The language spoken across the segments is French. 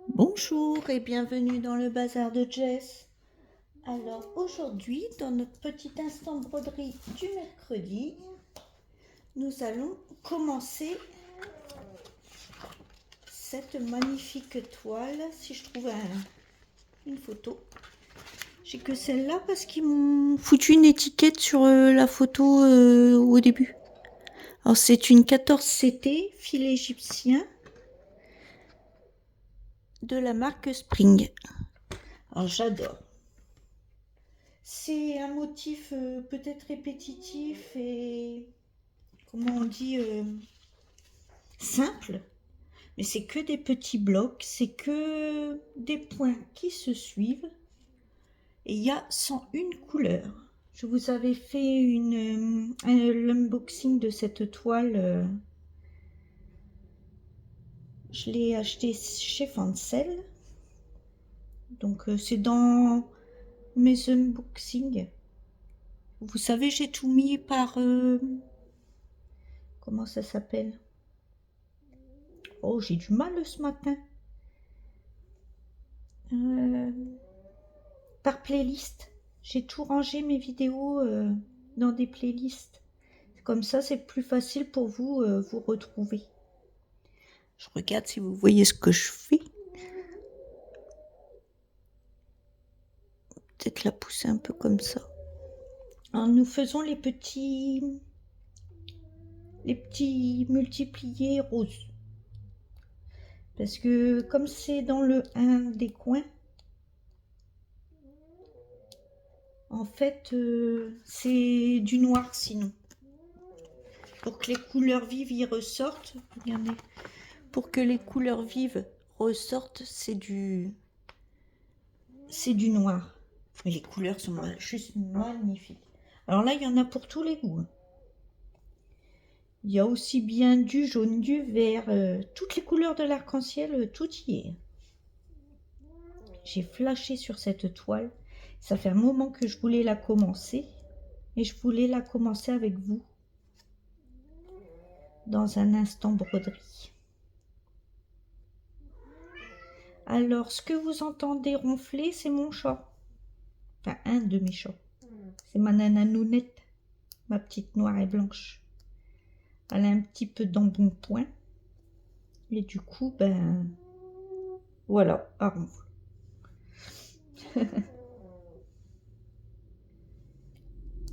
Bonjour et bienvenue dans le bazar de Jess. Alors aujourd'hui, dans notre petit instant broderie du mercredi, nous allons commencer cette magnifique toile. Si je trouve une photo, j'ai que celle-là parce qu'ils m'ont foutu une étiquette sur la photo au début. Alors c'est une 14CT fil égyptien de la marque Spring. Alors j'adore. C'est un motif peut-être répétitif et, comment on dit, simple, mais c'est que des petits blocs, c'est que des points qui se suivent et il y a 101 couleurs. Je vous avais fait l'unboxing de cette toile. Je l'ai acheté chez Fancel. Donc c'est dans mes unboxings. Vous savez, j'ai tout mis par... comment ça s'appelle? Oh, j'ai du mal ce matin. Par playlist. J'ai tout rangé mes vidéos dans des playlists. Comme ça, c'est plus facile pour vous vous retrouver. Je regarde si vous voyez ce que je fais. Peut-être la pousser un peu comme ça. Alors, nous faisons les petits multipliés roses. Parce que comme c'est dans le 1 des coins, en fait, c'est du noir sinon. Pour que les couleurs vives y ressortent, regardez. Pour que les couleurs vives ressortent, c'est du noir. Mais les couleurs sont juste magnifiques. Alors là, il y en a pour tous les goûts. Il y a aussi bien du jaune, du vert, toutes les couleurs de l'arc-en-ciel, tout y est. J'ai flashé sur cette toile. Ça fait un moment que je voulais la commencer. Et je voulais la commencer avec vous. Dans un instant broderie. Alors, ce que vous entendez ronfler, c'est mon chat. Enfin, un de mes chats. C'est ma nana Nounette, ma petite noire et blanche. Elle a un petit peu d'embonpoint. Et du coup, ben... voilà, elle ronfle.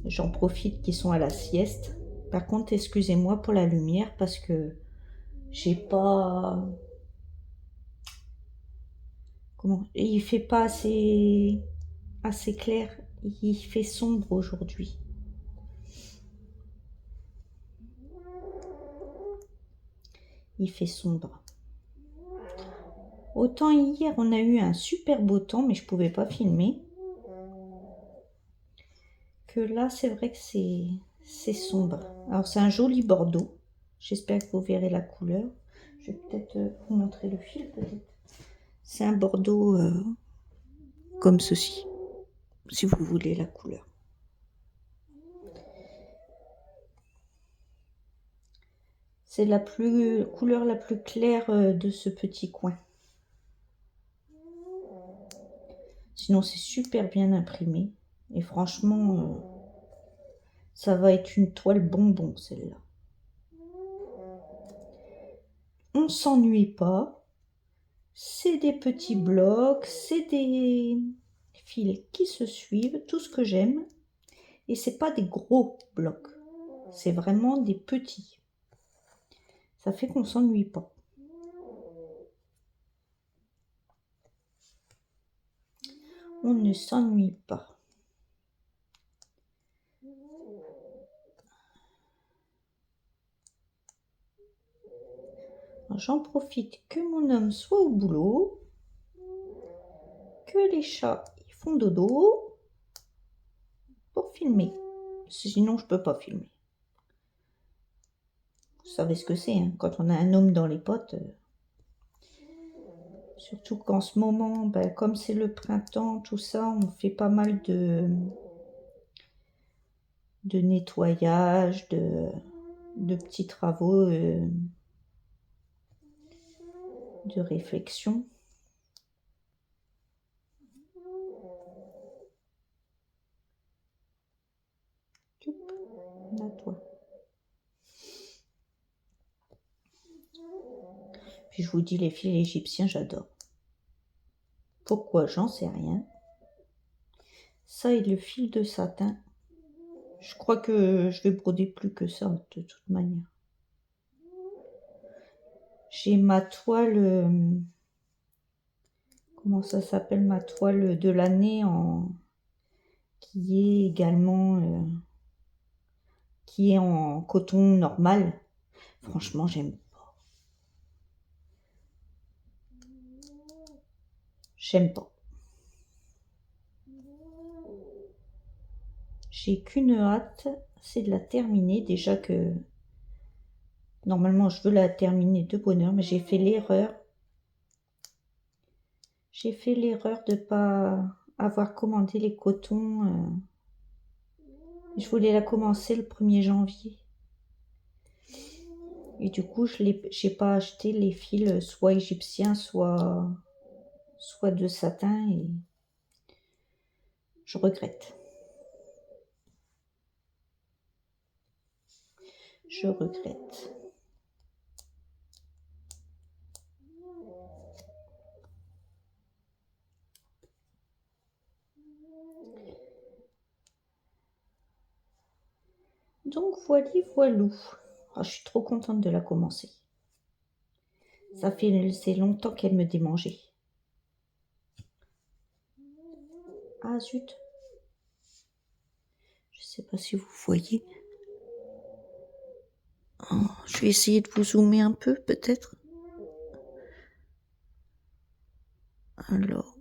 J'en profite qu'ils sont à la sieste. Par contre, excusez-moi pour la lumière parce que j'ai pas... Comment? Il fait pas assez clair. Il fait sombre aujourd'hui. Il fait sombre. Autant hier, on a eu un super beau temps, mais je pouvais pas filmer. Que là, c'est vrai que c'est sombre. Alors, c'est un joli bordeaux. J'espère que vous verrez la couleur. Je vais peut-être vous montrer le fil, peut-être. C'est un bordeaux comme ceci, si vous voulez la couleur. C'est la couleur la plus claire de ce petit coin. Sinon, c'est super bien imprimé. Et franchement, ça va être une toile bonbon, celle-là. On ne s'ennuie pas. C'est des petits blocs, c'est des fils qui se suivent, tout ce que j'aime. Et c'est pas des gros blocs, c'est vraiment des petits. Ça fait qu'on s'ennuie pas. On ne s'ennuie pas. J'en profite que mon homme soit au boulot, que les chats ils font dodo pour filmer. Sinon, je peux pas filmer. Vous savez ce que c'est, hein, quand on a un homme dans les potes. Surtout qu'en ce moment, ben, comme c'est le printemps, tout ça, on fait pas mal de nettoyage, de petits travaux de réflexion. Puis je vous dis, les fils égyptiens, j'adore. Pourquoi? J'en sais rien. Ça et le fil de satin. Je crois que je vais broder plus que ça, de toute manière. J'ai ma toile... comment ça s'appelle, ma toile de l'année qui est également... qui est en coton normal. Franchement, j'aime pas. J'aime pas. J'ai qu'une hâte, c'est de la terminer. Déjà que normalement je veux la terminer de bonne heure, mais j'ai fait l'erreur. J'ai fait l'erreur de pas avoir commandé les cotons. Je voulais la commencer le 1er janvier. Et du coup, j'ai pas acheté les fils soit égyptiens, soit de satin, et je regrette. Je regrette. Donc voilou. Oh, je suis trop contente de la commencer. C'est longtemps qu'elle me démangeait. Ah zut. Je sais pas si vous voyez. Oh, je vais essayer de vous zoomer un peu peut-être. Alors,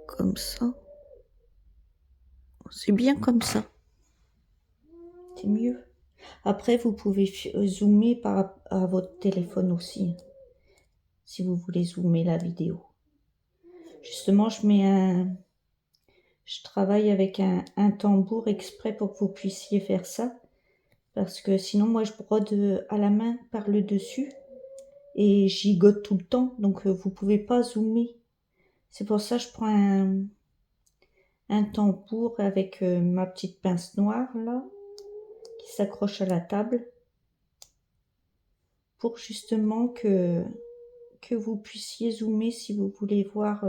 comme ça. C'est bien comme ça. C'est mieux. Après, vous pouvez zoomer à votre téléphone aussi, si vous voulez zoomer la vidéo. Justement, je travaille avec un tambour exprès pour que vous puissiez faire ça. Parce que sinon, moi, je brode à la main par le dessus et j'y gigote tout le temps. Donc, vous pouvez pas zoomer. C'est pour ça que je prends un tambour avec ma petite pince noire, là, qui s'accroche à la table. Pour justement que vous puissiez zoomer si vous voulez voir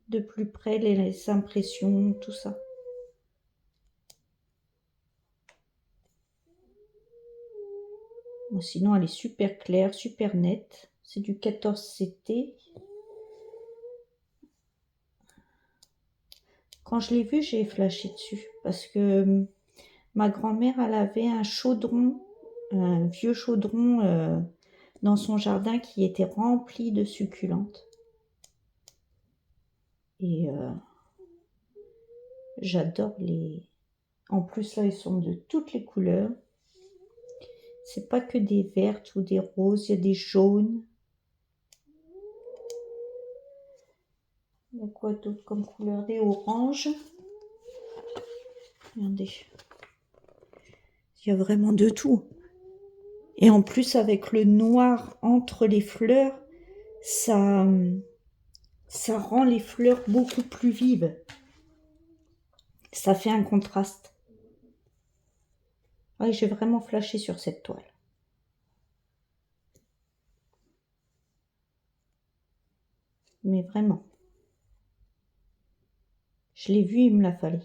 de plus près les impressions, tout ça. Bon, sinon, elle est super claire, super nette. C'est du 14CT. Quand je l'ai vu, j'ai flashé dessus. Parce que ma grand-mère, elle avait un chaudron, un vieux chaudron dans son jardin qui était rempli de succulentes. Et j'adore les... En plus, là, ils sont de toutes les couleurs. C'est pas que des vertes ou des roses, il y a des jaunes. Il y a quoi d'autre comme couleur? Des oranges. Regardez. Il y a vraiment de tout. Et en plus, avec le noir entre les fleurs, ça rend les fleurs beaucoup plus vives. Ça fait un contraste. Ouais, j'ai vraiment flashé sur cette toile. Mais vraiment. Je l'ai vu, il me l'a fallu.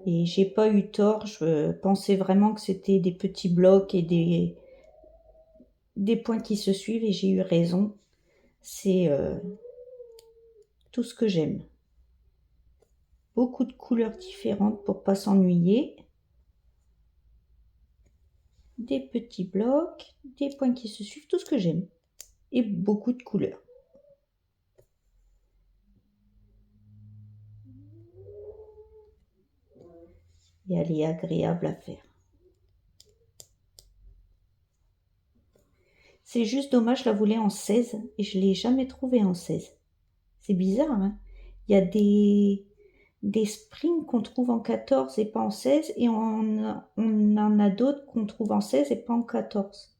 Et j'ai pas eu tort, je pensais vraiment que c'était des petits blocs et des points qui se suivent, et j'ai eu raison. C'est tout ce que j'aime. Beaucoup de couleurs différentes pour pas s'ennuyer. Des petits blocs, des points qui se suivent, tout ce que j'aime. Et beaucoup de couleurs. Et elle est agréable à faire. C'est juste dommage, je la voulais en 16 et je ne l'ai jamais trouvée en 16. C'est bizarre, hein? Il y a des springs qu'on trouve en 14 et pas en 16, et on en a d'autres qu'on trouve en 16 et pas en 14.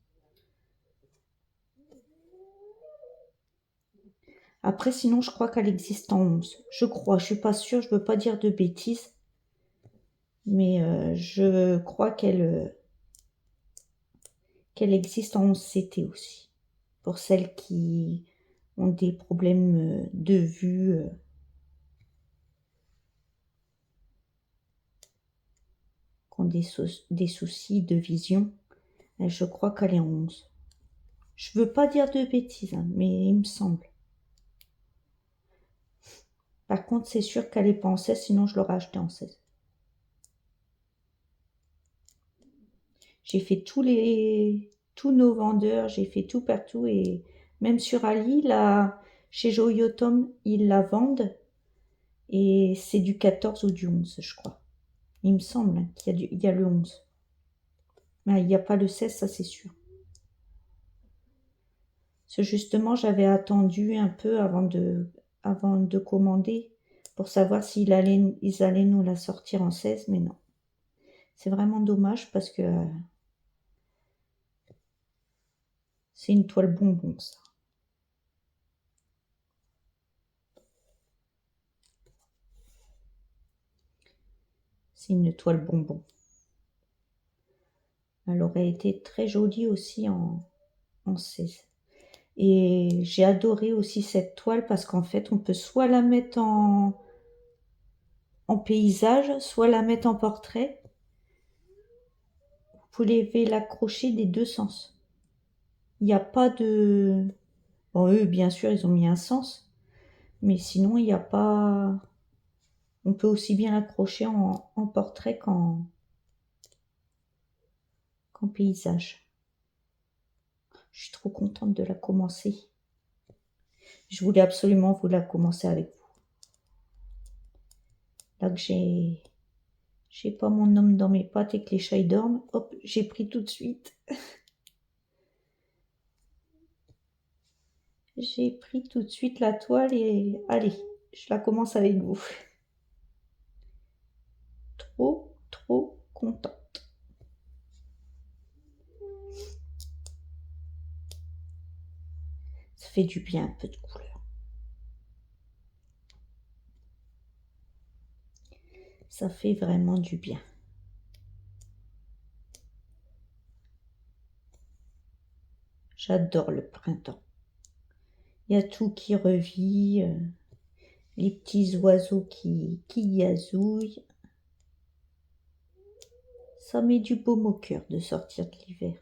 Après, sinon, je crois qu'elle existe en 11. Je crois, je suis pas sûre, je veux pas dire de bêtises. Mais je crois qu'elle existe en 11CT aussi. Pour celles qui ont des problèmes de vue, qui ont des soucis de vision. Je crois qu'elle est en 11. Je veux pas dire de bêtises, hein, mais il me semble. Par contre, c'est sûr qu'elle est pas en 16, sinon je l'aurais acheté en 16. J'ai fait tous nos vendeurs, j'ai fait tout partout et même sur Ali, là, chez Joyotom, ils la vendent et c'est du 14 ou du 11, je crois. Il me semble hein, il y a le 11. Mais il n'y a pas le 16, ça c'est sûr. Parce que justement, j'avais attendu un peu avant de commander pour savoir ils allaient nous la sortir en 16, mais non. C'est vraiment dommage parce que c'est une toile bonbon, ça. C'est une toile bonbon. Elle aurait été très jolie aussi en 16. Et j'ai adoré aussi cette toile parce qu'en fait, on peut soit la mettre en paysage, soit la mettre en portrait. Vous pouvez l'accrocher des deux sens. Il n'y a pas de... Bon, eux, bien sûr, ils ont mis un sens. Mais sinon, il n'y a pas... On peut aussi bien l'accrocher en portrait qu'en paysage. Je suis trop contente de la commencer. Je voulais absolument vous la commencer avec vous. Là que j'ai pas mon homme dans mes pattes et que les chats ils dorment, hop, j'ai pris tout de suite. J'ai pris tout de suite la toile et allez, je la commence avec vous. Trop, trop contente. Ça fait du bien un peu de couleur. Ça fait vraiment du bien. J'adore le printemps. Il y a tout qui revit, les petits oiseaux qui gazouillent. Ça met du baume au cœur de sortir de l'hiver.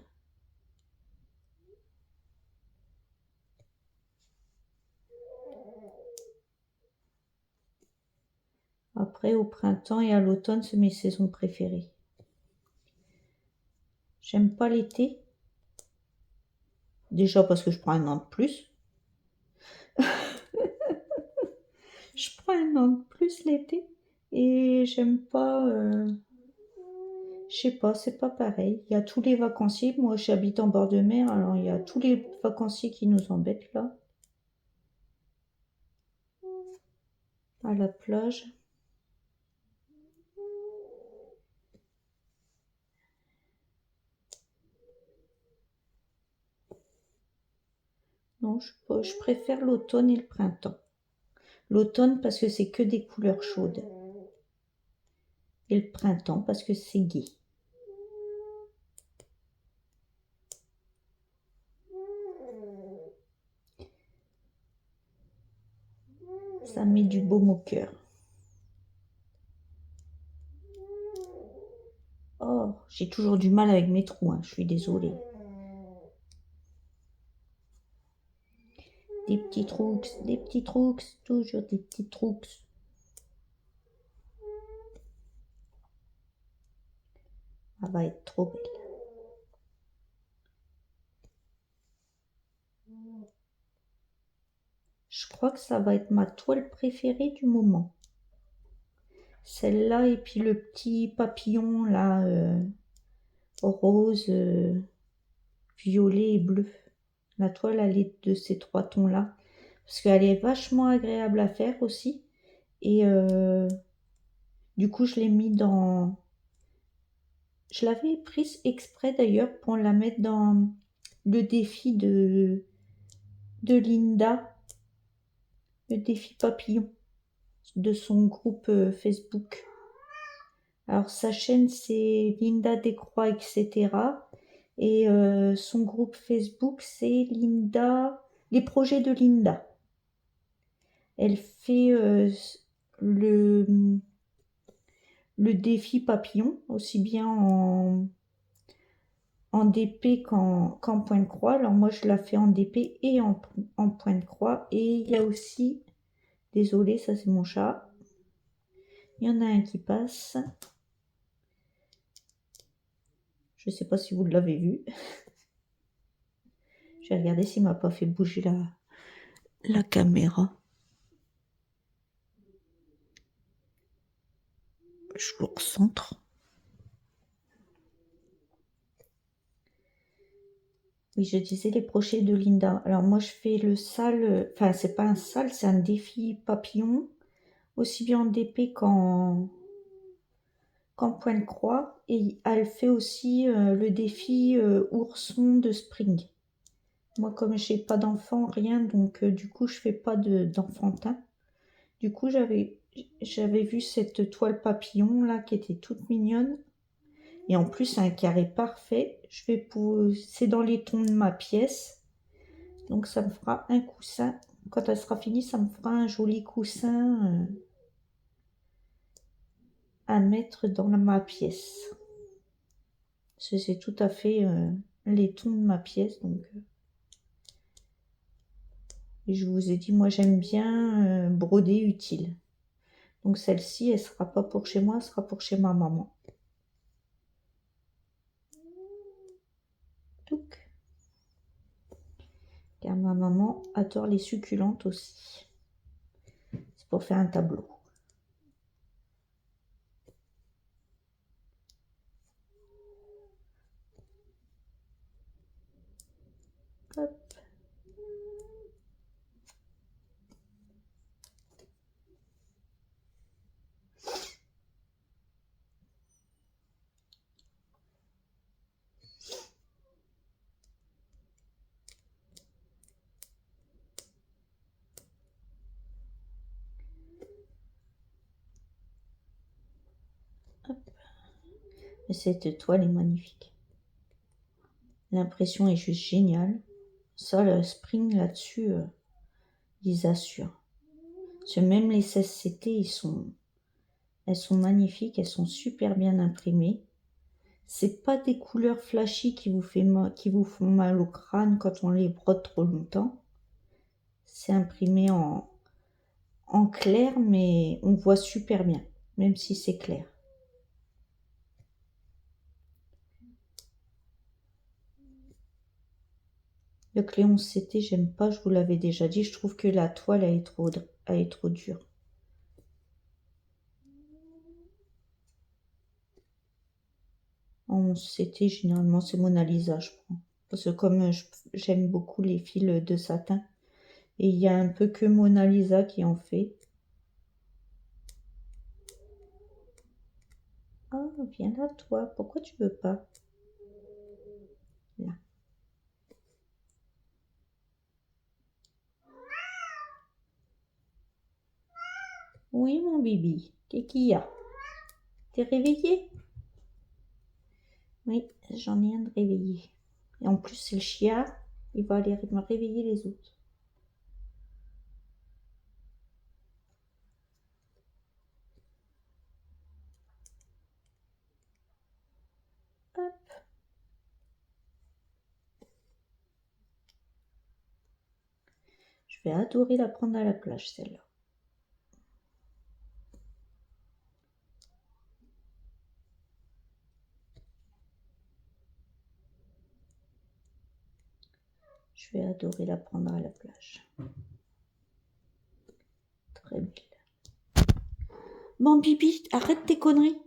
Après, au printemps et à l'automne, c'est mes saisons préférées. J'aime pas l'été. Déjà parce que je prends un an de plus. Je prends un an de plus l'été. Et j'aime pas... je sais pas, c'est pas pareil. Il y a tous les vacanciers. Moi, j'habite en bord de mer, alors il y a tous les vacanciers qui nous embêtent là. À la plage. Non, je préfère l'automne et le printemps. L'automne parce que c'est que des couleurs chaudes. Et le printemps parce que c'est gai. Ça met du baume au cœur. Oh, j'ai toujours du mal avec mes trous, hein, je suis désolée. Des petits trous, toujours des petits trous. Elle va être trop belle. Je crois que ça va être ma toile préférée du moment. Celle-là et puis le petit papillon là, rose, violet et bleu. La toile, elle est de ces trois tons-là. Parce qu'elle est vachement agréable à faire aussi. Et du coup, je l'ai mis dans... Je l'avais prise exprès d'ailleurs pour la mettre dans le défi de Linda. Le défi papillon de son groupe Facebook. Alors sa chaîne c'est Linda Descroix, etc. Et son groupe Facebook c'est Linda, les projets de Linda. Elle fait le défi papillon, aussi bien en DP qu'en point de croix. Alors moi je la fais en DP et en point de croix. Et il y a aussi, désolé, ça c'est mon chat. Il y en a un qui passe. Je ne sais pas si vous l'avez vu. Je vais regarder s'il m'a pas fait bouger la caméra. Je vous recentre. Oui, je disais les projets de Linda. Alors moi je fais le sale, enfin c'est pas un sale, c'est un défi papillon, aussi bien en DP qu'en point de croix. Et elle fait aussi le défi ourson de Spring. Moi comme j'ai pas d'enfant, rien, donc du coup je fais pas d'enfantin. Du coup j'avais vu cette toile papillon là qui était toute mignonne. Et en plus, c'est un carré parfait. C'est dans les tons de ma pièce. Donc, ça me fera un coussin. Quand elle sera finie, ça me fera un joli coussin à mettre dans ma pièce. C'est tout à fait les tons de ma pièce. Donc, et je vous ai dit, moi, j'aime bien broder utile. Donc, celle-ci, elle ne sera pas pour chez moi, elle sera pour chez ma maman. Donc, car ma maman adore les succulentes aussi. C'est pour faire un tableau. Hop. Mais cette toile est magnifique. L'impression est juste géniale. Ça, le Spring là-dessus, ils assurent. Parce que même les 16CT, elles sont magnifiques, elles sont super bien imprimées. C'est pas des couleurs flashy qui vous font mal au crâne quand on les brode trop longtemps. C'est imprimé en clair, mais on voit super bien, même si c'est clair. Le clé 11CT, j'aime pas, je vous l'avais déjà dit. Je trouve que la toile, elle est trop dure. En 11CT, généralement, c'est Mona Lisa, je prends. Parce que comme j'aime beaucoup les fils de satin, et il y a un peu que Mona Lisa qui en fait. Ah, viens là, toi. Pourquoi tu veux pas? Là. Oui, mon bibi. Qu'est-ce qu'il y a? T'es réveillé? Oui, j'en ai un de réveillé. Et en plus, c'est le chien. Il va aller me réveiller les autres. Hop. Je vais adorer la prendre à la plage, celle-là. Je vais adorer la prendre à la plage. Très belle. Bon, Bibi, arrête tes conneries.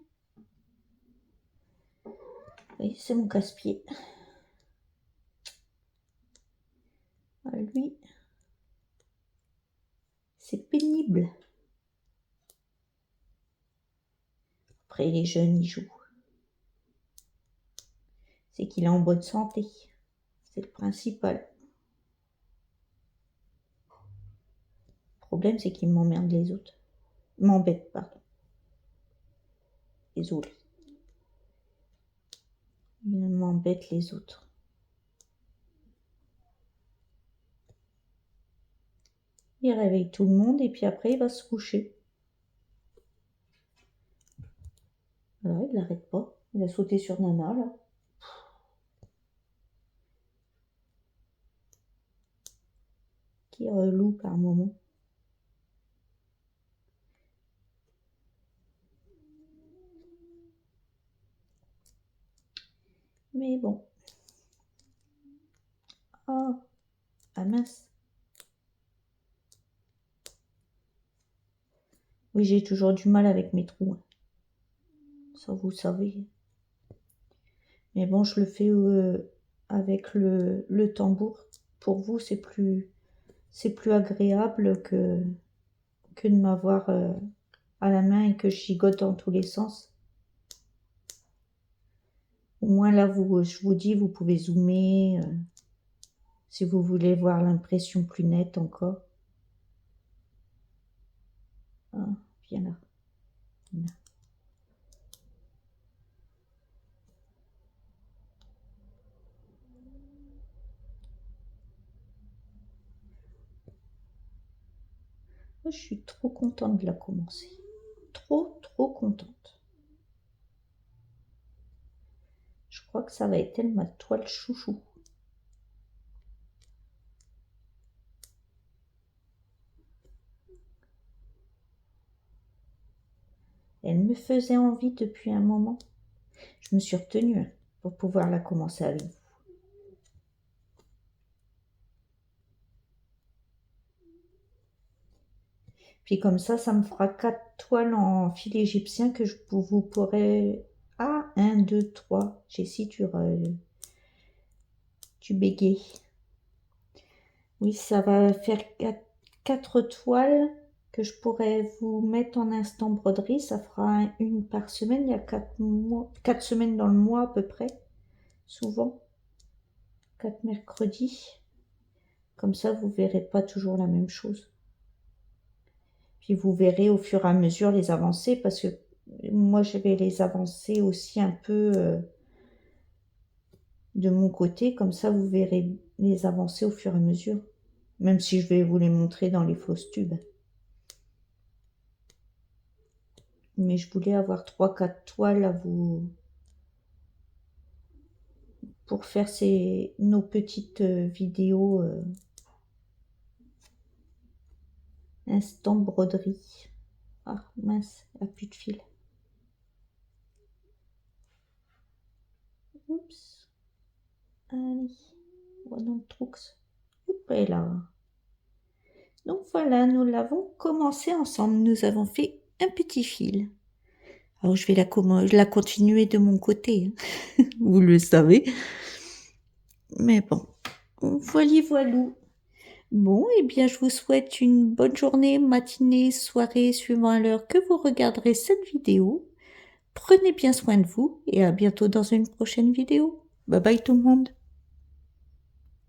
Oui, c'est mon casse-pied. Ah, lui, c'est pénible. Après, les jeunes, ils jouent. C'est qu'il est en bonne santé. C'est le principal. Le problème, c'est qu'il m'emmerde les autres. M'embête, pardon. Désolée. Il m'embête les autres. Il réveille tout le monde et puis après il va se coucher. Voilà, il n'arrête pas. Il a sauté sur Nana là. Qui est relou par moment. Mais bon. Oh, ah mince. Oui, j'ai toujours du mal avec mes trous. Ça, vous savez. Mais bon, je le fais avec le tambour. Pour vous, c'est plus agréable que de m'avoir à la main et que je gigote dans tous les sens. Au moins là, je vous dis, vous pouvez zoomer si vous voulez voir l'impression plus nette encore. Ah, viens là. Viens là. Moi, je suis trop contente de la commencer. Trop contente. Je crois que ça va être ma toile chouchou. Elle me faisait envie depuis un moment. Je me suis retenue pour pouvoir la commencer avec vous. Puis comme ça me fera 4 toiles en fil égyptien que vous pourrez... Ah, 1, 2, 3. Jessie, tu bégayes. Oui, ça va faire 4 toiles que je pourrais vous mettre en instant broderie. Ça fera une par semaine. Il y a 4 semaines dans le mois à peu près. Souvent. 4 mercredis. Comme ça, vous verrez pas toujours la même chose. Puis vous verrez au fur et à mesure les avancées parce que moi, je vais les avancer aussi un peu de mon côté. Comme ça, vous verrez les avancées au fur et à mesure. Même si je vais vous les montrer dans les fausses tubes. Mais je voulais avoir 3-4 toiles à vous... pour faire nos petites vidéos instant broderie. Ah mince, il n'y a plus de fil. Oups. Allez, on va dans le trou. Et là. Donc voilà, nous l'avons commencé ensemble. Nous avons fait un petit fil. Alors je vais la continuer de mon côté. Vous le savez. Mais bon, voilou. Bon, eh bien, je vous souhaite une bonne journée, matinée, soirée, suivant l'heure que vous regarderez cette vidéo. Prenez bien soin de vous et à bientôt dans une prochaine vidéo. Bye bye tout le monde.